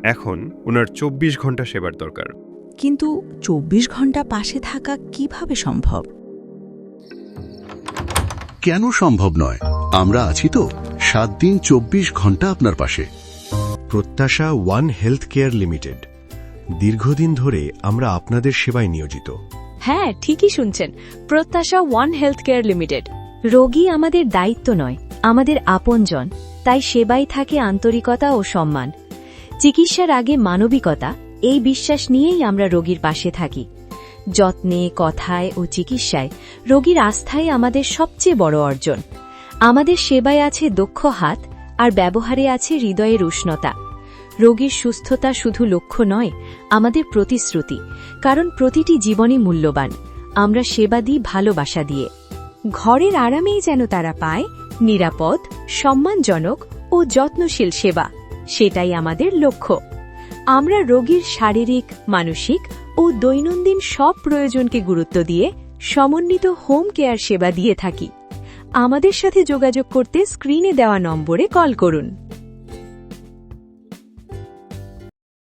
এখন ওনার ২৪ ঘন্টা সেবার দরকার। কিন্তু ২৪ ঘন্টা পাশে থাকা কিভাবে সম্ভব? কেন সম্ভব নয়? আমরা আছি তো, ৭ দিন ২৪ ঘন্টা আপনার পাশে। প্রত্যাশা ওয়ান হেলথ কেয়ার লিমিটেড। দীর্ঘদিন ধরে আমরা আপনাদের সেবায় নিয়োজিত। হ্যাঁ, ঠিকই শুনছেন, প্রত্যাশা ওয়ান হেলথ কেয়ার লিমিটেড। রোগী আমাদের দায়িত্ব নয়, আমাদের আপনজন, তাই সেবায় থাকে আন্তরিকতা ও সম্মান। চিকিৎসার আগে মানবিকতা, এই বিশ্বাস নিয়েই আমরা রোগীর পাশে থাকি। যত্নে, কথায় ও চিকিৎসায় রোগীর আস্থাই আমাদের সবচেয়ে বড় অর্জন। আমাদের সেবায় আছে দক্ষ হাত, আর ব্যবহারে আছে হৃদয়ের উষ্ণতা। রোগীর সুস্থতা শুধু লক্ষ্য নয়, আমাদের প্রতিশ্রুতি, কারণ প্রতিটি জীবনই মূল্যবান। আমরা সেবা দিই ভালোবাসা দিয়ে। ঘরের আরামেই যেন তারা পায় নিরাপদ, সম্মানজনক ও যত্নশীল সেবা, সেটাই আমাদের লক্ষ্য। আমরা রোগীর শারীরিক, মানসিক ও দৈনন্দিন সব প্রয়োজনকে গুরুত্ব দিয়ে সমন্বিত হোম কেয়ার সেবা দিয়ে থাকি। আমাদের সাথে যোগাযোগ করতে স্ক্রিনে দেওয়া নম্বরে কল করুন।